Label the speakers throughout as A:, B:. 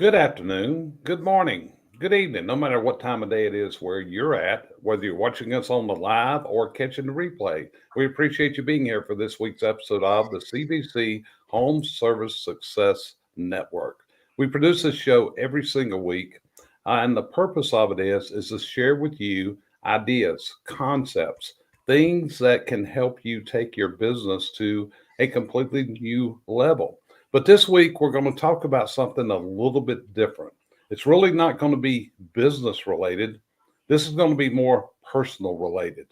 A: Good afternoon, good morning, good evening, no matter what time of day it is where you're at, whether you're watching us on the live or catching the replay. We appreciate you being here for this week's episode of the CVC Home Service Success Network. We produce this show every single week, and the purpose of it is to share with you ideas, concepts, things that can help you take your business to a completely new level. But this week, we're going to talk about something a little bit different. It's really not going to be business related. This is going to be more personal related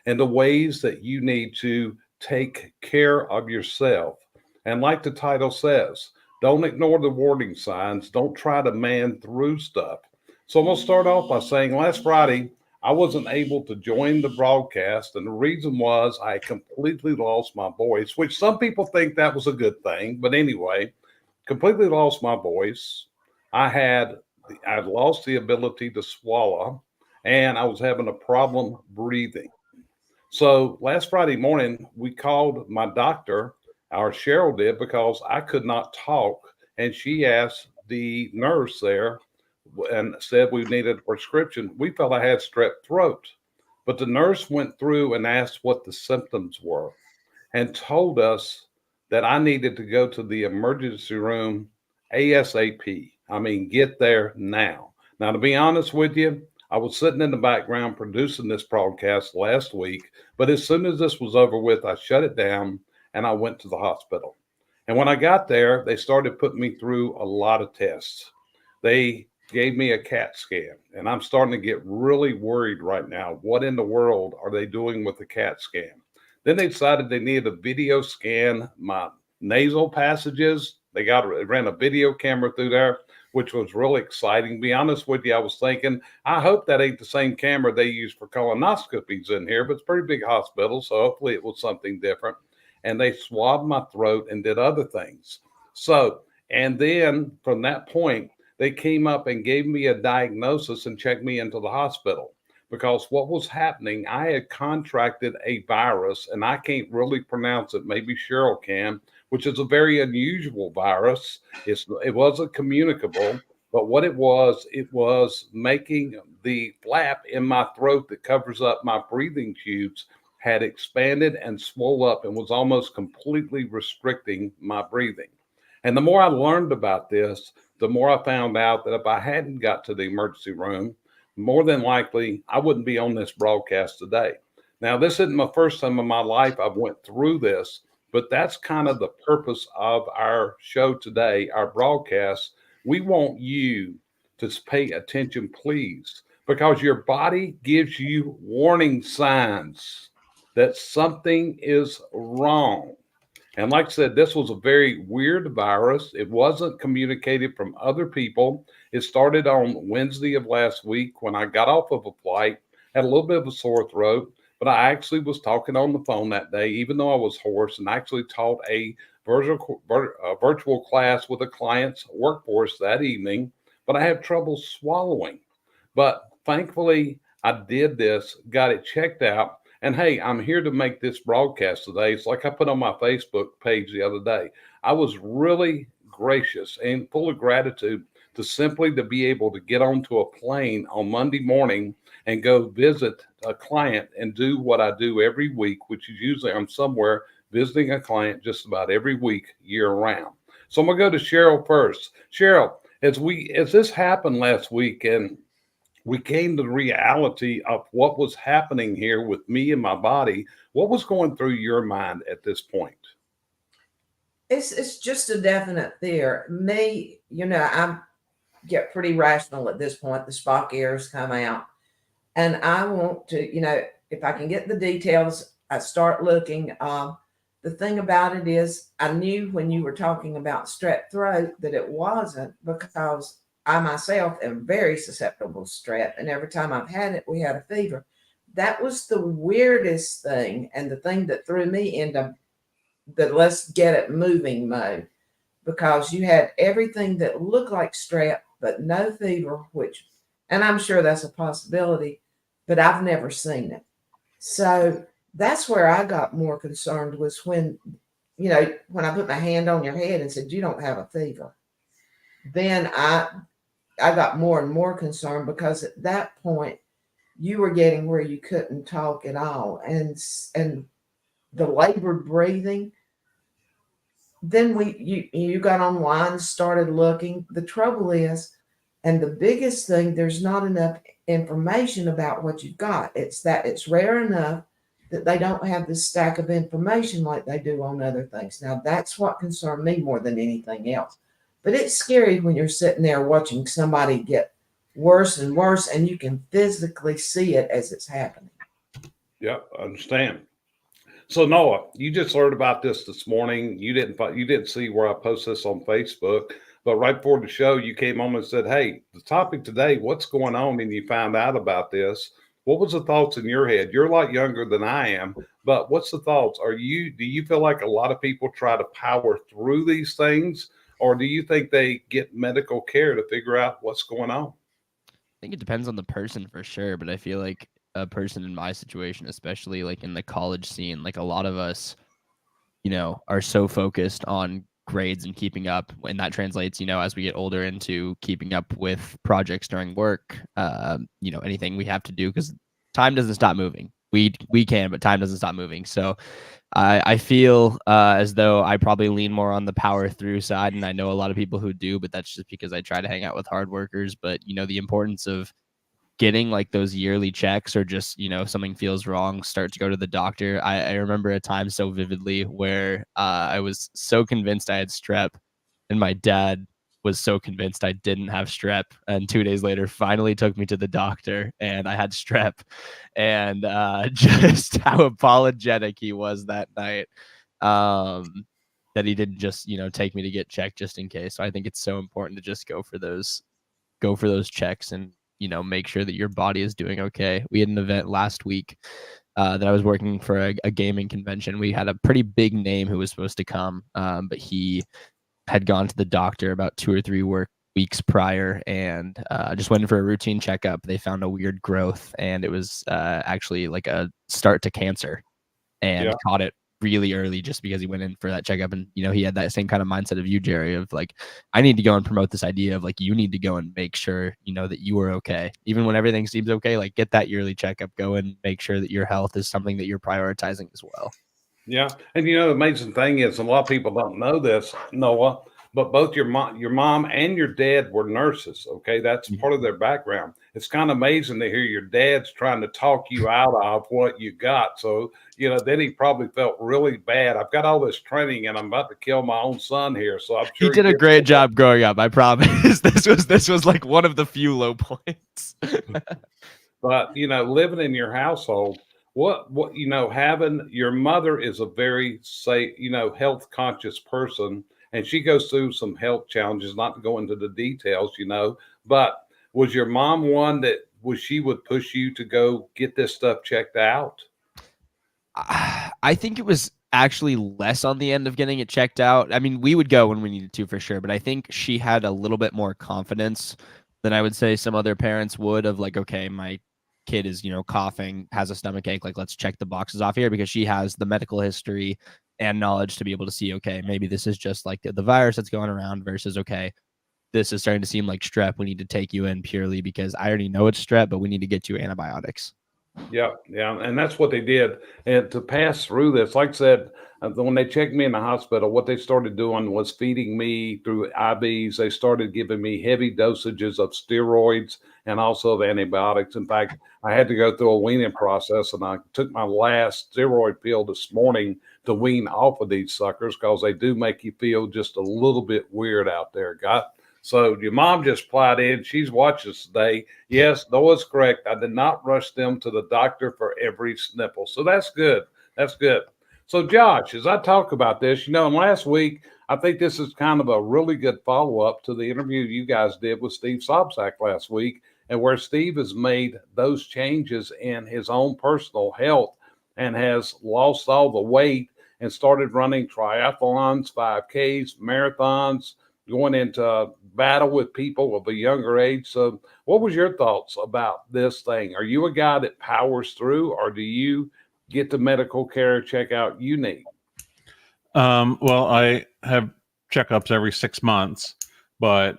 A: and the ways that you need to take care of yourself. And like the title says, don't ignore the warning signs. Don't try to man through stuff. So I'm going to start off by saying last Friday, I wasn't able to join the broadcast, and the reason was I completely lost my voice, which some people think that was a good thing. But anyway, completely lost my voice. I lost the ability to swallow, and I was having a problem breathing. So last Friday morning, we called my doctor, our Cheryl did, because I could not talk, and she asked the nurse there and said we needed a prescription. We felt I had strep throat. But the nurse went through and asked what the symptoms were and told us that I needed to go to the emergency room ASAP. I mean, get there now. Now, to be honest with you, I was sitting in the background producing this broadcast last week, but as soon as this was over with, I shut it down and I went to the hospital. And when I got there, they started putting me through a lot of tests. They gave me a CAT scan, and I'm starting to get really worried right now. What in the world are they doing with the CAT scan? Then they decided they needed a video scan my nasal passages. They ran a video camera through there, which was really exciting. To be honest with you, I was thinking, I hope that ain't the same camera they use for colonoscopies in here, but it's a pretty big hospital, so hopefully it was something different. And they swabbed my throat and did other things. So, and then from that point, they came up and gave me a diagnosis and checked me into the hospital because what was happening, I had contracted a virus and I can't really pronounce it. Maybe Cheryl can, which is a very unusual virus. It wasn't communicable, but what it was making the flap in my throat that covers up my breathing tubes had expanded and swole up and was almost completely restricting my breathing. And the more I learned about this, the more I found out that if I hadn't got to the emergency room, more than likely I wouldn't be on this broadcast today. Now, this isn't the first time in my life I've went through this, but that's kind of the purpose of our show today, our broadcast. We want you to pay attention, please, because your body gives you warning signs that something is wrong. And like I said, this was a very weird virus. It wasn't communicated from other people. It started on Wednesday of last week when I got off of a flight, had a little bit of a sore throat, but I actually was talking on the phone that day, even though I was hoarse, and actually taught a virtual class with a client's workforce that evening, but I had trouble swallowing. But thankfully, I did this, got it checked out, and hey, I'm here to make this broadcast today. It's like I put on my Facebook page the other day. I was really gracious and full of gratitude to simply to be able to get onto a plane on Monday morning and go visit a client and do what I do every week, which is usually I'm somewhere visiting a client just about every week year round. So I'm gonna go to Cheryl first. Cheryl, as this happened last week and we came to the reality of what was happening here with me and my body. What was going through your mind at this point?
B: It's just a definite fear. Me, I get pretty rational at this point. The Spock ears come out, and I want to, if I can get the details, I start looking. The thing about it is, I knew when you were talking about strep throat that it wasn't because I myself am very susceptible to strep, and every time I've had it, we had a fever. That was the weirdest thing, and the thing that threw me into the let's get it moving mode because you had everything that looked like strep, but no fever, and I'm sure that's a possibility, but I've never seen it. So that's where I got more concerned was when I put my hand on your head and said, you don't have a fever. then I got more and more concerned, because at that point you were getting where you couldn't talk at all, and the labored breathing. Then you got online, started looking. The trouble is, and the biggest thing, there's not enough information about what you've got. It's that it's rare enough that they don't have this stack of information like they do on other things. Now that's what concerned me more than anything else. But it's scary when you're sitting there watching somebody get worse and worse, and you can physically see it as it's happening.
A: Yep, I understand. So Noah, you just learned about this morning. You didn't see where I post this on Facebook, but right before the show, you came on and said, "Hey, the topic today, what's going on?" And you found out about this. What was the thoughts in your head? You're a lot younger than I am, but what's the thoughts? Do you feel like a lot of people try to power through these things, or do you think they get medical care to figure out what's going on?
C: I think it depends on the person for sure, but I feel like a person in my situation, especially like in the college scene, like a lot of us, are so focused on grades and keeping up, and that translates, as we get older, into keeping up with projects during work, anything we have to do, because time doesn't stop moving. We can, but time doesn't stop moving. So I feel as though I probably lean more on the power through side, and I know a lot of people who do, but that's just because I try to hang out with hard workers. But the importance of getting like those yearly checks, or just something feels wrong, start to go to the doctor. I remember a time so vividly where I was so convinced I had strep, and my dad was so convinced I didn't have strep, and 2 days later finally took me to the doctor and I had strep. And just how apologetic he was that night, um, that he didn't just take me to get checked just in case. So I think it's so important to just go for those checks, and make sure that your body is doing okay. We had an event last week that I was working for, a gaming convention. We had a pretty big name who was supposed to come, but he had gone to the doctor about 2 or 3 weeks prior, and just went in for a routine checkup. They found a weird growth, and it was actually like a start to cancer, and
A: Yeah.
C: caught it really early just because he went in for that checkup. And he had that same kind of mindset of you, Jerry, of like, I need to go and promote this idea of like, you need to go and make sure that you are okay, even when everything seems okay. Like, get that yearly checkup, go and make sure that your health is something that you're prioritizing as well.
A: Yeah, and the amazing thing is, a lot of people don't know this, Noah, but both your mom and your dad were nurses. Okay, that's part of their background. It's kind of amazing to hear your dad's trying to talk you out of what you got. So then he probably felt really bad. I've got all this training, and I'm about to kill my own son here. So I'm
C: He
A: sure
C: did a great job growing up, I promise. This was like one of the few low points.
A: But living in your household, what having your mother is a very say health conscious person, and she goes through some health challenges. Not to go into the details, but was your mom one that she would push you to go get this stuff checked out?
C: I think it was actually less on the end of getting it checked out. I mean, we would go when we needed to for sure, but I think she had a little bit more confidence than I would say some other parents would, of like, okay, my kid is, coughing, has a stomach ache, like, let's check the boxes off here, because she has the medical history and knowledge to be able to see, okay, maybe this is just like the virus that's going around, versus, okay, this is starting to seem like strep. We need to take you in purely because I already know it's strep, but we need to get you antibiotics.
A: Yeah, yeah, and that's what they did. And to pass through this, like I said, when they checked me in the hospital, what they started doing was feeding me through IVs. They started giving me heavy dosages of steroids and also of antibiotics. In fact, I had to go through a weaning process, and I took my last steroid pill this morning to wean off of these suckers, because they do make you feel just a little bit weird out there. Got so your mom just applied in. She's watching us today. Yes, Noah's correct. I did not rush them to the doctor for every snipple. So that's good. That's good. So, Josh, as I talk about this, and last week, I think this is kind of a really good follow up to the interview you guys did with Steve Sobczak last week, and where Steve has made those changes in his own personal health and has lost all the weight and started running triathlons, 5Ks, marathons, going into battle with people of a younger age. So, what was your thoughts about this thing? Are you a guy that powers through, or do you get the medical care checkout you need?
D: Well, I have checkups every 6 months, But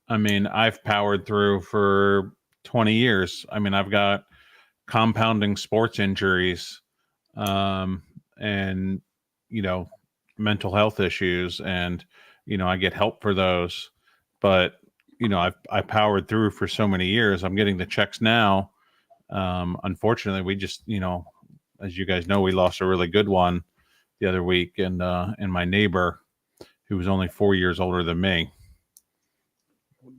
D: I mean, I've powered through for 20 years. I mean, I've got compounding sports injuries, and, you know, mental health issues, and, you know, I get help for those. But, you know, I powered through for so many years. I'm getting the checks now. Unfortunately, we just, you know, as you guys know, we lost a really good one the other week, and my neighbor, who was only 4 years older than me.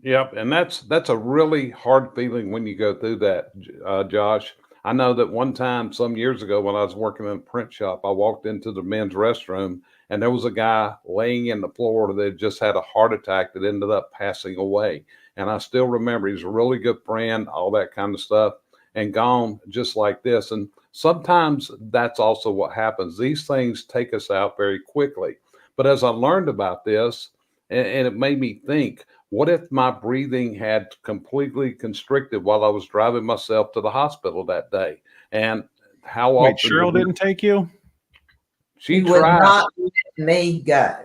A: Yep, and that's a really hard feeling when you go through that, Josh. I know that one time some years ago when I was working in a print shop, I walked into the men's restroom and there was a guy laying in the floor that had just had a heart attack that ended up passing away. And I still remember he's a really good friend, all that kind of stuff, and gone just like this. And sometimes that's also what happens. These things take us out very quickly. But as I learned about this, and it made me think, what if my breathing had completely constricted while I was driving myself to the hospital that day? And how
D: Wait,
A: often
D: Cheryl didn't take you?
A: she
B: He would
A: tried?
B: not let me go.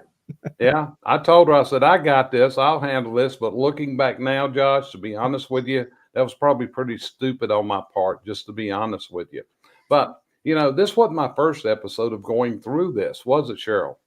A: Yeah, I told her, I said, I got this, I'll handle this. But looking back now, Josh, to be honest with you, that was probably pretty stupid on my part, just to be honest with you. But, you know, this wasn't my first episode of going through this, was it, Cheryl?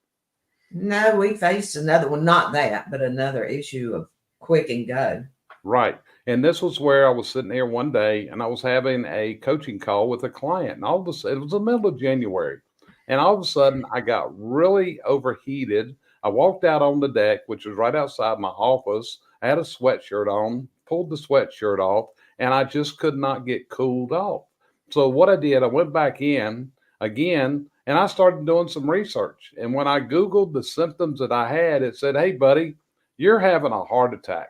B: No, we faced another one, not that, but another issue of quick and go.
A: Right. And this was where I was sitting here one day and I was having a coaching call with a client. And all of a sudden, it was the middle of January. And all of a sudden, I got really overheated. I walked out on the deck, which was right outside my office. I had a sweatshirt on, pulled the sweatshirt off, and I just could not get cooled off. So, what I did, I went back in again and I started doing some research. And when I Googled the symptoms that I had, it said, hey, buddy, you're having a heart attack.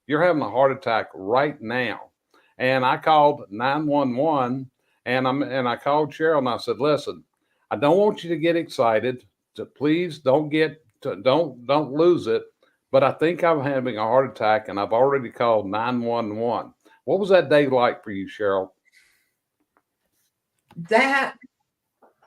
A: You're having a heart attack right now. And I called 911 and I called Cheryl and I said, listen, I don't want you to get excited. So please don't lose it. But I think I'm having a heart attack and I've already called 911. What was that day like for you, Cheryl?
B: That,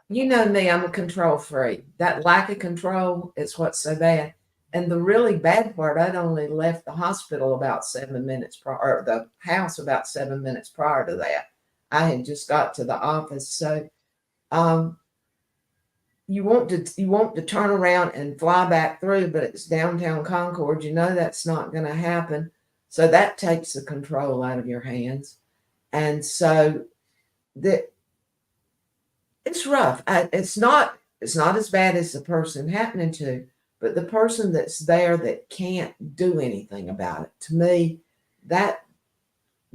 B: you know me, I'm a control freak. That lack of control is what's so bad. And the really bad part, I'd only left the hospital about 7 minutes prior, or the house about 7 minutes prior to that. I had just got to the office. So you want to turn around and fly back through, but it's downtown Concord. You know that's not going to happen. So that takes the control out of your hands. And so it's rough. It's not as bad as the person happening to, but the person that's there that can't do anything about it. To me, that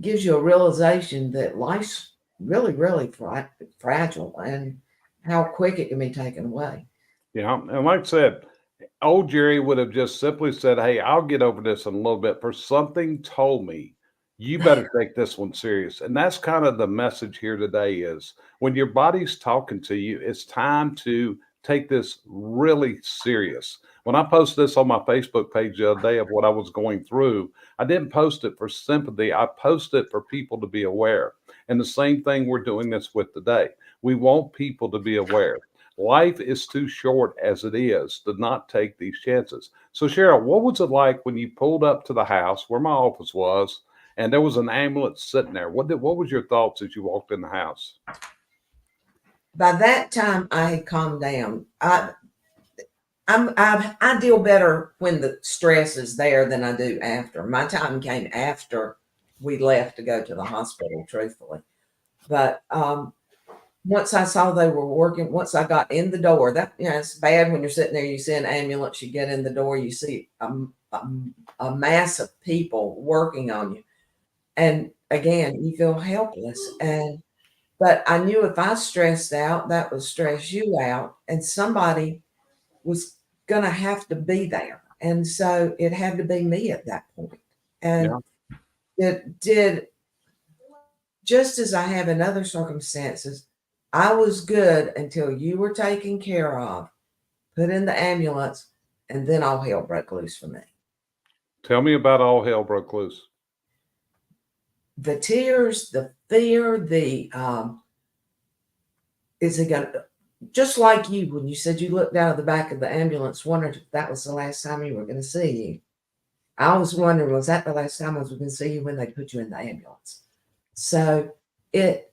B: gives you a realization that life's really, really fragile and how quick it can be taken away.
A: Yeah. And like I said, old Jerry would have just simply said, hey, I'll get over this in a little bit. For something told me you better take this one serious. And that's kind of the message here today is when your body's talking to you, it's time to take this really serious. When I posted this on my Facebook page the other day of what I was going through, I didn't post it for sympathy. I posted it for people to be aware. And the same thing we're doing this with today. We want people to be aware. Life is too short as it is to not take these chances. So, Cheryl, what was it like when you pulled up to the house where my office was and there was an ambulance sitting there? What was your thoughts as you walked in the house?
B: By that time, I had calmed down. I deal better when the stress is there than I do after. My time came after we left to go to the hospital, truthfully. But once I saw they were working, once I got in the door, that, you know, it's bad when you're sitting there, you see an ambulance, you get in the door, you see a mass of people working on you. And again, you feel helpless. But I knew if I stressed out, that would stress you out, and somebody was going to have to be there. And so it had to be me at that point. And it did, just as I have in other circumstances. I was good until you were taken care of, put in the ambulance, and then all hell broke loose for me.
A: Tell me about all hell broke loose.
B: The tears, the fear, is it going to, just like you, when you said you looked out of the back of the ambulance, wondered if that was the last time you were going to see you. I was wondering, was that the last time I was going to see you when they put you in the ambulance? So the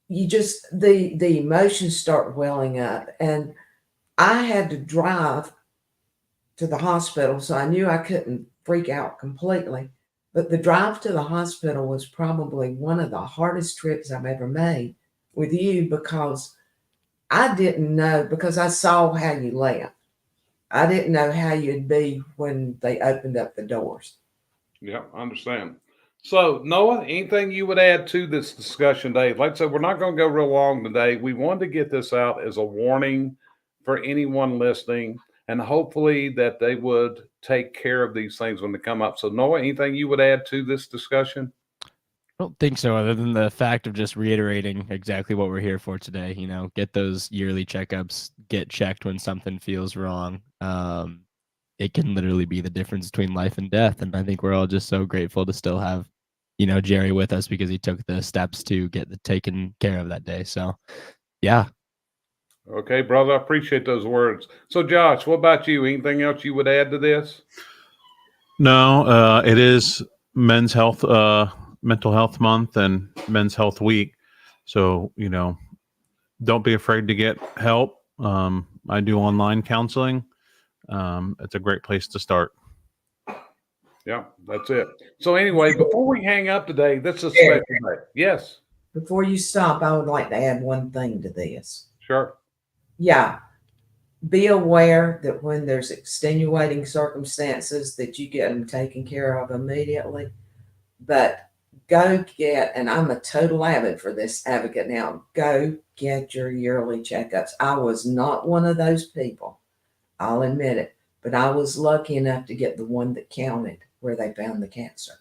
B: emotions start welling up, and I had to drive to the hospital, so I knew I couldn't freak out completely. But the drive to the hospital was probably one of the hardest trips I've ever made with you, because I didn't know, because I saw how you left. I didn't know how you'd be when they opened up the doors.
A: Yeah, I understand. So, Noah, anything you would add to this discussion today? Like I said, we're not going to go real long today. We wanted to get this out as a warning for anyone listening, and hopefully that they would take care of these things when they come up. So, Noah, anything you would add to this discussion?
C: I don't think so, other than the fact of just reiterating exactly what we're here for today. Get those yearly checkups, get checked when something feels wrong. It can literally be the difference between life and death. And I think we're all just so grateful to still have, Jerry with us, because he took the steps to get the taken care of that day. So, yeah.
A: Okay, brother, I appreciate those words. So, Josh, what about you? Anything else you would add to this?
D: No, it is Men's Health, Mental Health Month and Men's Health Week. So, don't be afraid to get help. I do online counseling. It's a great place to start.
A: Yeah, that's it. So, anyway, before we hang up today, this is a special day. Yes,
B: Before you stop, I would like to add one thing to this.
A: sure.
B: Yeah, be aware that when there's extenuating circumstances, that you get them taken care of immediately. But go get, and I'm a total advocate now, go get your yearly checkups. I was not one of those people, I'll admit it, but I was lucky enough to get the one that counted where they found the cancer.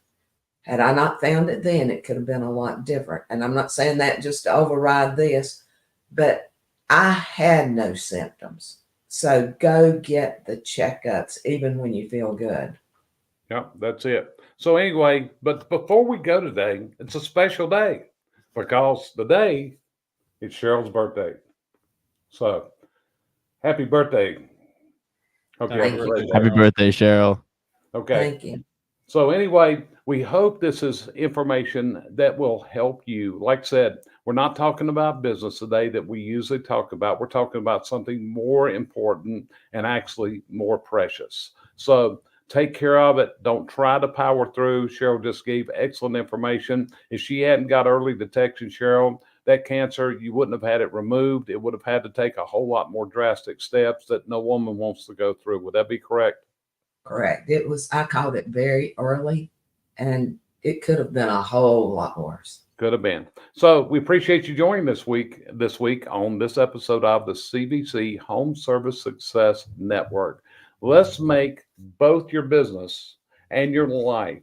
B: Had I not found it then, it could have been a lot different. And I'm not saying that just to override this, but I had no symptoms. So go get the checkups, even when you feel good.
A: Yeah, that's it. So anyway, but before we go today, it's a special day because today is Cheryl's birthday. So happy birthday. Okay,
B: Thank you.
C: Happy birthday, Cheryl.
A: Okay.
B: Thank you.
A: So anyway, we hope this is information that will help you. Like I said, we're not talking about business today that we usually talk about. We're talking about something more important and actually more precious. So take care of it. Don't try to power through. Cheryl just gave excellent information. If she hadn't got early detection, Cheryl, that cancer, you wouldn't have had it removed. It would have had to take a whole lot more drastic steps that no woman wants to go through. Would that be correct?
B: Correct. I called it very early, and it could have been a whole lot worse.
A: Could have been. So we appreciate you joining this week on this episode of the CVC Home Service Success Network. Let's make both your business and your life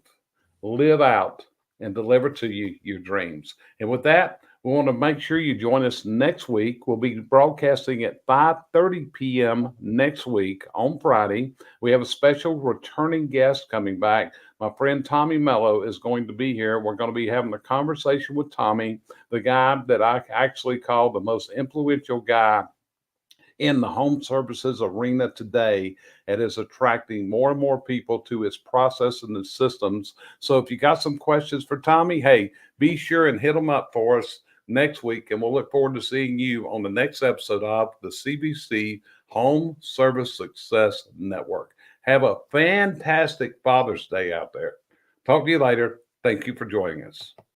A: live out and deliver to you your dreams. And with that, we want to make sure you join us next week. We'll be broadcasting at 5:30 p.m. next week on Friday. We have a special returning guest coming back. My friend Tommy Mello is going to be here. We're going to be having a conversation with Tommy, the guy that I actually call the most influential guy in the home services arena today, and is attracting more and more people to his process and the systems. So if you got some questions for Tommy, hey, be sure and hit them up for us next week, and we'll look forward to seeing you on the next episode of the CVC Home Service Success Network. Have a fantastic Father's Day out there. Talk to you later. Thank you for joining us.